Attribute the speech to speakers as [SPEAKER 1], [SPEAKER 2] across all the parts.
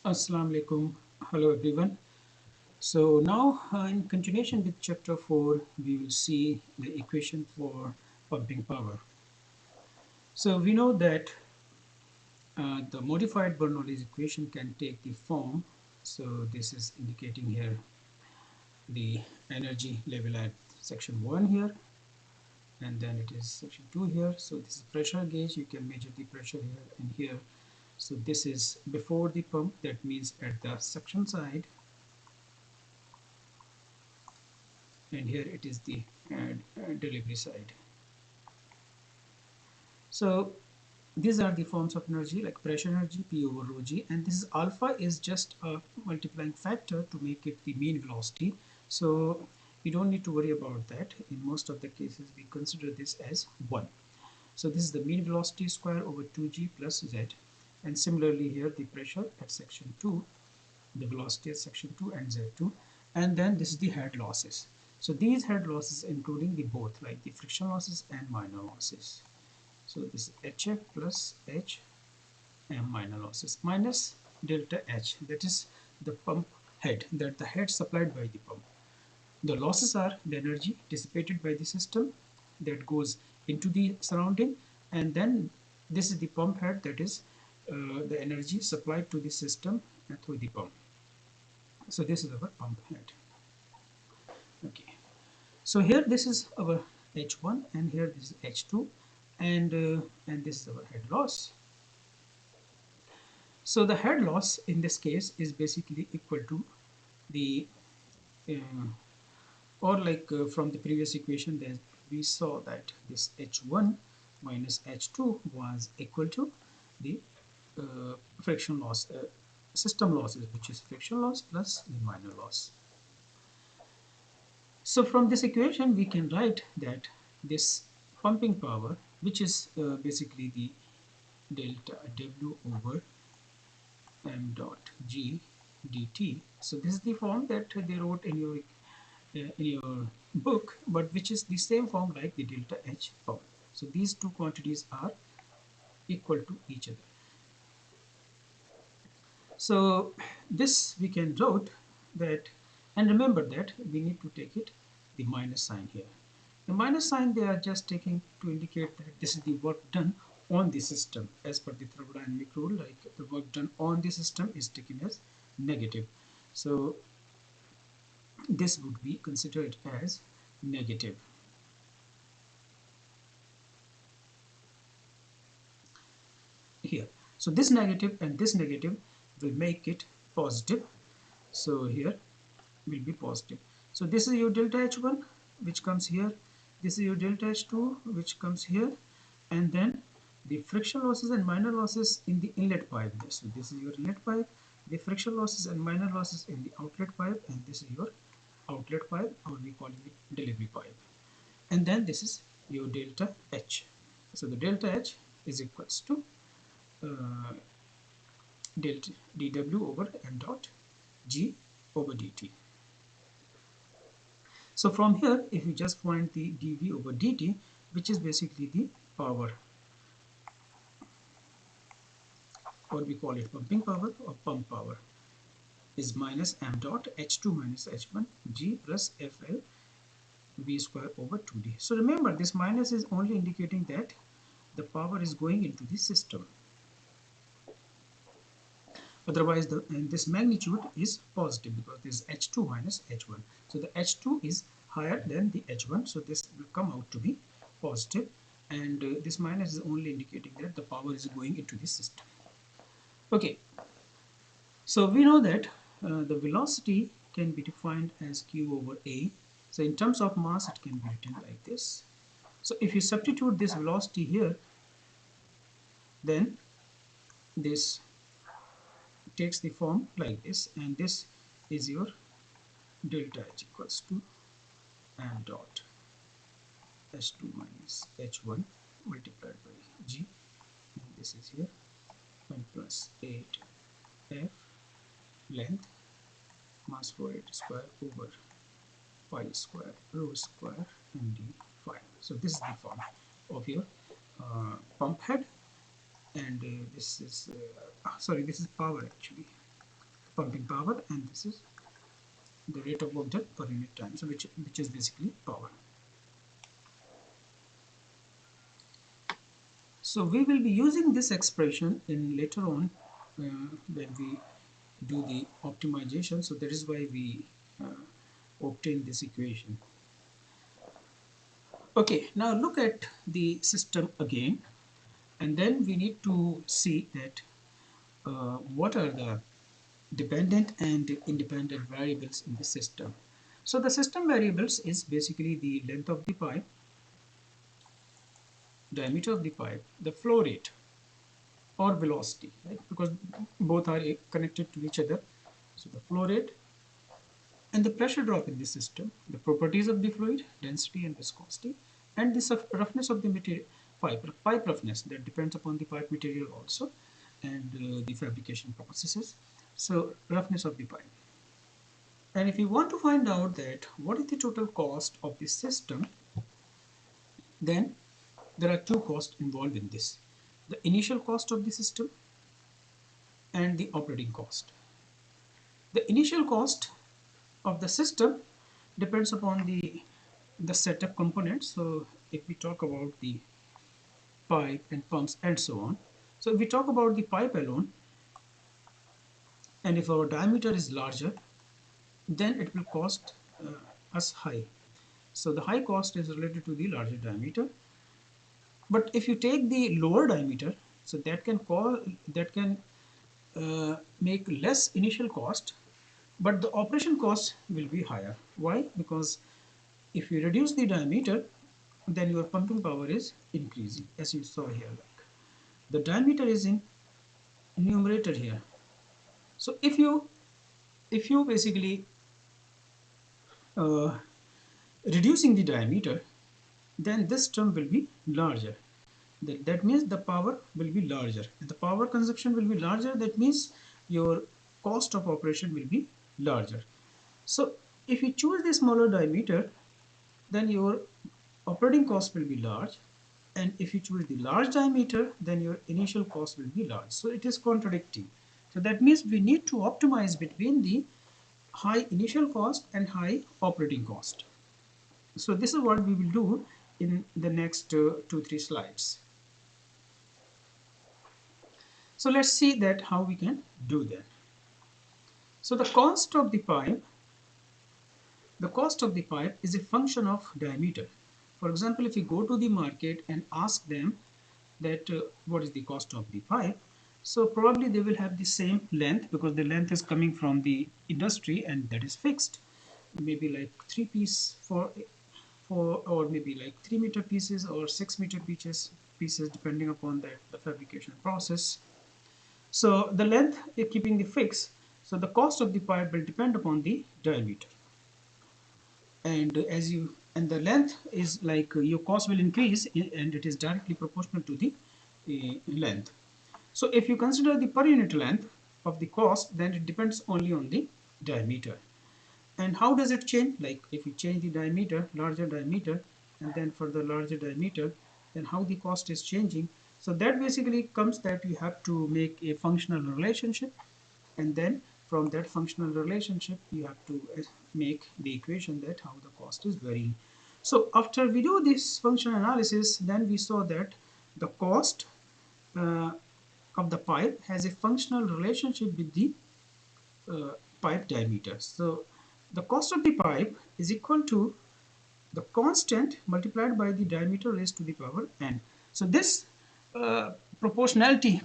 [SPEAKER 1] Assalamu alaikum. Hello everyone. So now in continuation with chapter 4 we will see the equation for pumping power. So we know that the modified Bernoulli's equation can take the form. So this is indicating here the energy level at section 1 here, and then it is section 2 here. So this is pressure gauge. You can measure the pressure here and here. So this is before the pump, that means at the suction side, and here it is the delivery side. So these are the forms of energy like pressure energy, P over rho g, and this is alpha is just a multiplying factor to make it the mean velocity. So you don't need to worry about that. In most of the cases we consider this as 1. So this is the mean velocity square over 2g plus z, and similarly here the pressure at section 2, the velocity at section 2 and z2, and then this is the head losses. So these head losses including the both like the friction losses and minor losses. So this is HF plus H M minor losses minus delta H, that is the pump head, that the head supplied by the pump. The losses are the energy dissipated by the system that goes into the surrounding, and then this is the pump head, that is the energy supplied to the system through the pump. So this is our pump head. Okay. So here this is our H1 and here this is H2, and this is our head loss. So the head loss in this case is basically equal to the uh, or like from the previous equation that we saw that this H1 minus H2 was equal to the friction loss, system losses, which is friction loss plus the minor loss. So from this equation we can write that this pumping power, which is basically the delta W over m dot g dt. So this is the form that they wrote in your book, but which is the same form like the delta H form. So these two quantities are equal to each other. So this we can wrote that, and remember that we need to take it the minus sign here. The minus sign they are just taking to indicate that this is the work done on the system. As per the thermodynamic rule, like the work done on the system is taken as negative. So this would be considered as negative here. So this negative and this negative will make it positive. So here will be positive. So this is your delta H1 which comes here. This is your delta H2 which comes here, and then the friction losses and minor losses in the inlet pipe. So this is your inlet pipe, the friction losses and minor losses in the outlet pipe, and this is your outlet pipe, or we call it delivery pipe. And then this is your delta H. So the delta H is equals to uh, delta dW over m dot g over dt. So from here, if you just find the dV over dt, which is basically the power, or we call it pumping power or pump power, is minus m dot h2 minus h1 g plus fl v square over 2d. So remember, this minus is only indicating that the power is going into the system. Otherwise, this magnitude is positive because this is h2 minus h1. So the h2 is higher than the h1, so this will come out to be positive, and this minus is only indicating that the power is going into the system. Okay, so we know that the velocity can be defined as q over a. So in terms of mass, it can be written like this. So if you substitute this velocity here, then this takes the form like this, and this is your delta H equals to m dot h2 minus h1 multiplied by g, and this is here 1 plus 8 f length mass flow rate square over pi square rho square md phi. So this is the form of your pump head, and this is sorry, this is power actually. pumping power, and this is the rate of work done per unit time, so which is basically power. So we will be using this expression in later on when we do the optimization. So that is why we obtain this equation. Okay, now look at the system again, and then we need to see that what are the dependent and independent variables in the system. So the system variables is basically the length of the pipe, diameter of the pipe, the flow rate or velocity, right? Because both are connected to each other. So the flow rate and the pressure drop in the system, the properties of the fluid, density and viscosity, and the roughness of the material, pipe roughness that depends upon the pipe material also, and the fabrication processes. So roughness of the pipe. And if you want to find out that what is the total cost of the system, then there are two costs involved in this: the initial cost of the system and the operating cost. The initial cost of the system depends upon the setup components. So if we talk about the pipe and pumps and so on, so if we talk about the pipe alone, and if our diameter is larger, then it will cost us high. So the high cost is related to the larger diameter. But if you take the lower diameter, so that can make less initial cost, but the operation cost will be higher. Why? Because if you reduce the diameter, then your pumping power is increasing, as you saw here. Like the diameter is in numerator here. So if you basically uh, reducing the diameter, then this term will be larger. That means the power will be larger. If the power consumption will be larger, that means your cost of operation will be larger. So if you choose the smaller diameter, then your operating cost will be large, and if you choose the large diameter, then your initial cost will be large. So it is contradicting. So that means we need to optimize between the high initial cost and high operating cost. So this is what we will do in the next 2-3 slides. So let's see that how we can do that. So the cost of the pipe is a function of diameter. For example, if you go to the market and ask them that what is the cost of the pipe, so probably they will have the same length, because the length is coming from the industry and that is fixed. Maybe like 3 piece for or maybe like 3 meter pieces or 6 meter pieces depending upon that the fabrication process. So the length is keeping the fix. So the cost of the pipe will depend upon the diameter. And the length is like your cost will increase, and it is directly proportional to the length. So if you consider the per unit length of the cost, then it depends only on the diameter. And how does it change? Like if you change the diameter, larger diameter, and then for the larger diameter, then how the cost is changing. So that basically comes that you have to make a functional relationship, and then from that functional relationship you have to make the equation that how the cost is varying. So after we do this function analysis, then we saw that the cost uh, of the pipe has a functional relationship with the pipe diameter. So the cost of the pipe is equal to the constant multiplied by the diameter raised to the power n. So this proportionality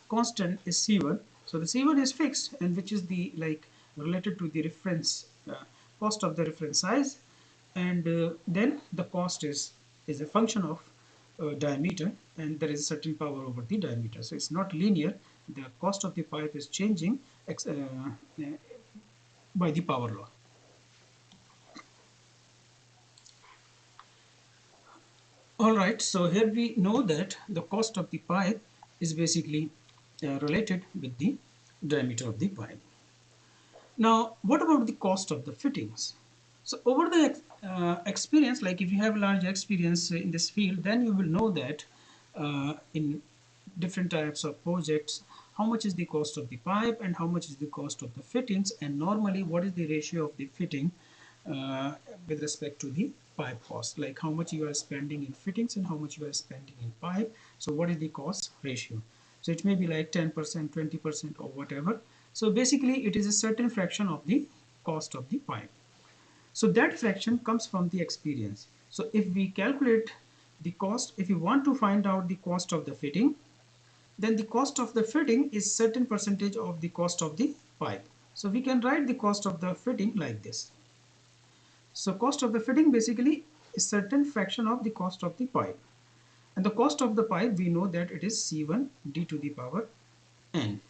[SPEAKER 1] constant is C1. So the C1 is fixed, and which is the like related to the reference cost of the reference size, and then the cost is a function of diameter, and there is a certain power over the diameter. So it's not linear. The cost of the pipe is changing by the power law. All right, so here we know that the cost of the pipe is basically related with the diameter of the pipe. Now, what about the cost of the fittings? So over the experience, like if you have large experience in this field, then you will know that in different types of projects, how much is the cost of the pipe and how much is the cost of the fittings, and normally what is the ratio of the fitting uh, with respect to the pipe cost, like how much you are spending in fittings and how much you are spending in pipe. So what is the cost ratio? So it may be like 10%, 20% or whatever. So basically it is a certain fraction of the cost of the pipe. So that fraction comes from the experience. So if we calculate the cost, if you want to find out the cost of the fitting, then the cost of the fitting is certain percentage of the cost of the pipe. So we can write the cost of the fitting like this. So cost of the fitting basically is certain fraction of the cost of the pipe. And the cost of the pipe, we know that it is C1 d to the power n.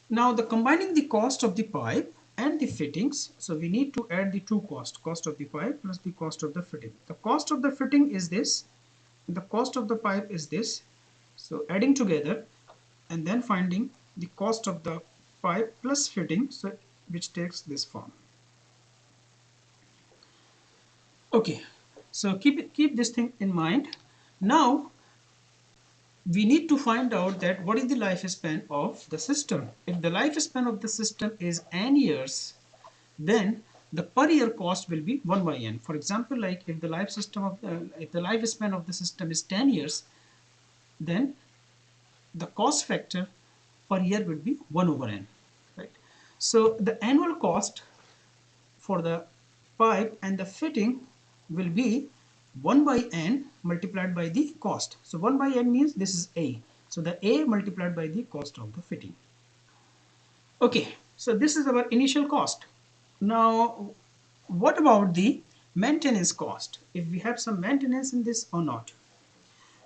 [SPEAKER 1] Now the combining the cost of the pipe and the fittings, so we need to add the two cost of the pipe plus the cost of the fitting. The cost of the fitting is this, and the cost of the pipe is this. So adding together and then finding the cost of the pipe plus fitting, so which takes this form. Okay, so keep this thing in mind. Now we need to find out that what is the lifespan of the system. If the lifespan of the system is n years, then the per year cost will be 1 by n. For example, like if the lifespan of the system is 10 years, then the cost factor per year will be 1 over n, right? So the annual cost for the pipe and the fitting will be 1 by n multiplied by the cost. So 1 by n means this is A. So the A multiplied by the cost of the fitting. Okay, so this is our initial cost. Now, what about the maintenance cost? If we have some maintenance in this or not?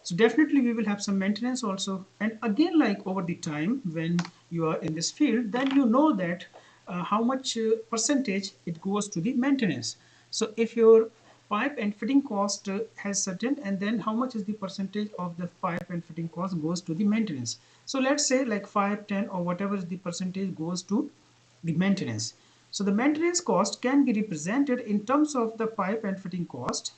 [SPEAKER 1] So definitely we will have some maintenance also. And again, like over the time when you are in this field, then you know that how much percentage it goes to the maintenance. So if your pipe and fitting cost has certain, and then how much is the percentage of the pipe and fitting cost goes to the maintenance. So let's say like 5, 10 or whatever is the percentage goes to the maintenance. So the maintenance cost can be represented in terms of the pipe and fitting cost,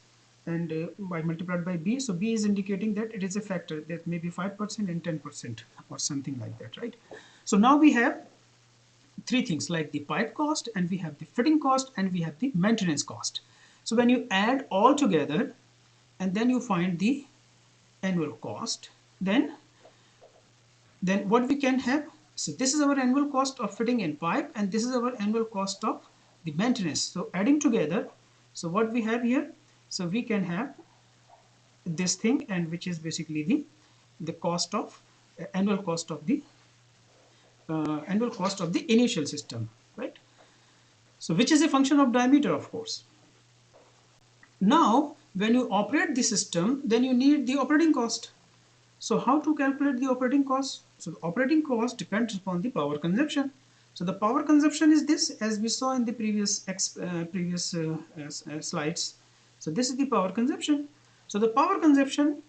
[SPEAKER 1] and by multiplied by B. So B is indicating that it is a factor that may be 5% and 10% or something like that, right? So now we have three things like the pipe cost, and we have the fitting cost, and we have the maintenance cost. So when you add all together and then you find the annual cost, then what we can have, so this is our annual cost of fitting in pipe and this is our annual cost of the maintenance. So adding together, so what we have here, so we can have this thing, and which is basically the cost of annual cost of the initial system, right? So which is a function of diameter, of course. Now when you operate the system, then you need the operating cost. So how to calculate the operating cost? So the operating cost depends upon the power consumption. So the power consumption is this, as we saw in the previous slides. So this is the power consumption. So the power consumption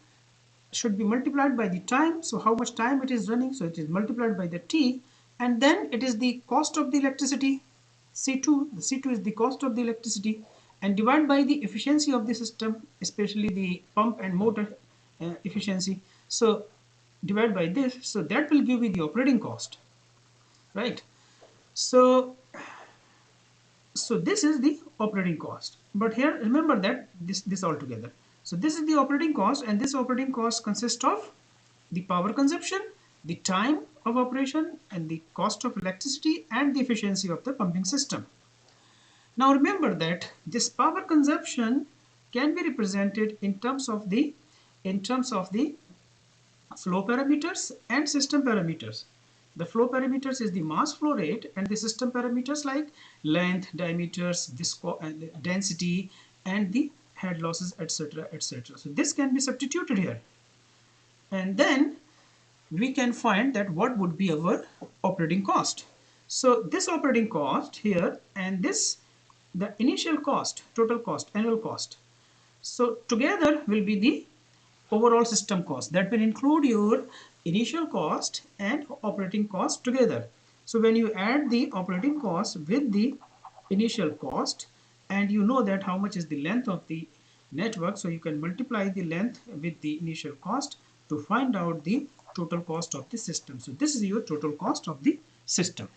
[SPEAKER 1] should be multiplied by the time. So how much time it is running, so it is multiplied by the T, and then it is the cost of the electricity, C2. The C2 is the cost of the electricity, and divided by the efficiency of the system, especially the pump and motor efficiency. So divide by this, so that will give you the operating cost, right? So this is the operating cost, but here remember that this all together. So this is the operating cost, and this operating cost consists of the power consumption, the time of operation, and the cost of electricity, and the efficiency of the pumping system. Now remember that this power consumption can be represented in terms of the flow parameters and system parameters. The flow parameters is the mass flow rate, and the system parameters like length, diameters, density, and the head losses, etc., etc. So this can be substituted here, and then we can find that what would be our operating cost. So this operating cost here, and this the initial cost, total cost, annual cost. So together will be the overall system cost. That will include your initial cost and operating cost together. So when you add the operating cost with the initial cost, and you know that how much is the length of the network, so you can multiply the length with the initial cost to find out the total cost of the system. So this is your total cost of the system.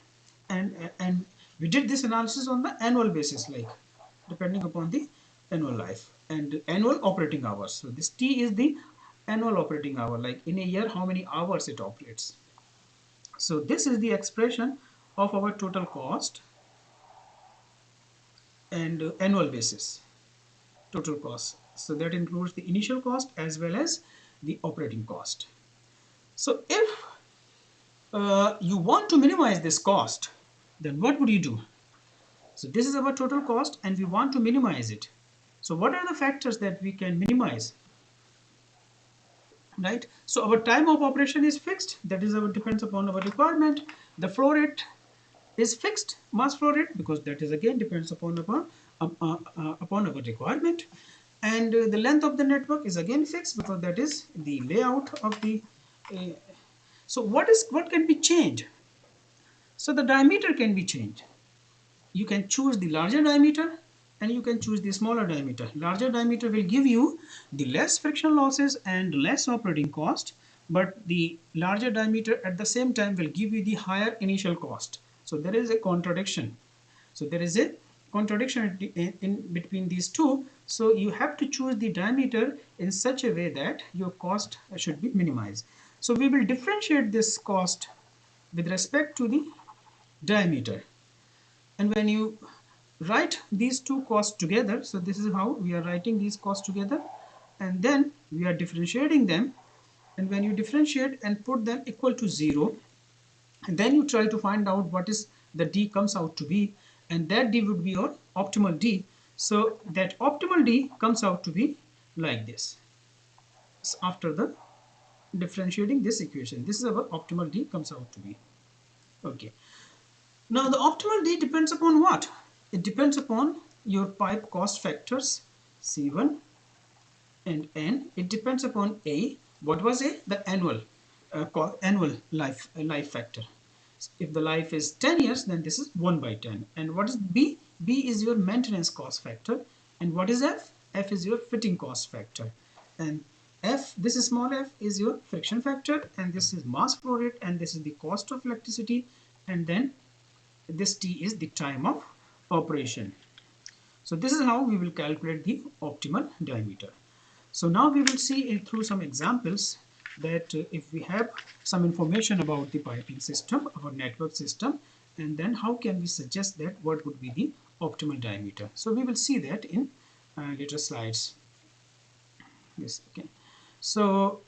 [SPEAKER 1] And we did this analysis on the annual basis, like depending upon the annual life and annual operating hours. So this T is the annual operating hour, like in a year how many hours it operates. So this is the expression of our total cost and annual basis total cost. So that includes the initial cost as well as the operating cost. So if you want to minimize this cost, then what would you do? So this is our total cost and we want to minimize it. So what are the factors that we can minimize? Right? So our time of operation is fixed. That is our depends upon our requirement. The flow rate is fixed, mass flow rate, because that is again depends upon our requirement. And the length of the network is again fixed because that is the layout of the. So what can be changed? So the diameter can be changed. You can choose the larger diameter and you can choose the smaller diameter. Larger diameter will give you the less friction losses and less operating cost, but the larger diameter at the same time will give you the higher initial cost. So there is a contradiction. So there is a contradiction in between these two. So you have to choose the diameter in such a way that your cost should be minimized. So we will differentiate this cost with respect to the diameter. And when you write these two costs together, so this is how we are writing these costs together, and then we are differentiating them. And when you differentiate and put them equal to 0, and then you try to find out what is the D comes out to be, and that D would be your optimal D. So that optimal D comes out to be like this. So after the differentiating this equation, this is our optimal D comes out to be. Okay. Now the optimal D depends upon what? It depends upon your pipe cost factors C1 and N. It depends upon A. What was A? The annual life factor. If the life is 10 years, then this is 1 by 10. And what is B? B is your maintenance cost factor. And what is F? F is your fitting cost factor. And F, this is small f, is your friction factor, and this is mass flow rate, and this is the cost of electricity, and then this T is the time of operation. So this is how we will calculate the optimal diameter. So now we will see through some examples that if we have some information about the piping system, our network system, and then how can we suggest that what would be the optimal diameter. So we will see that in later slides. Yes, okay. So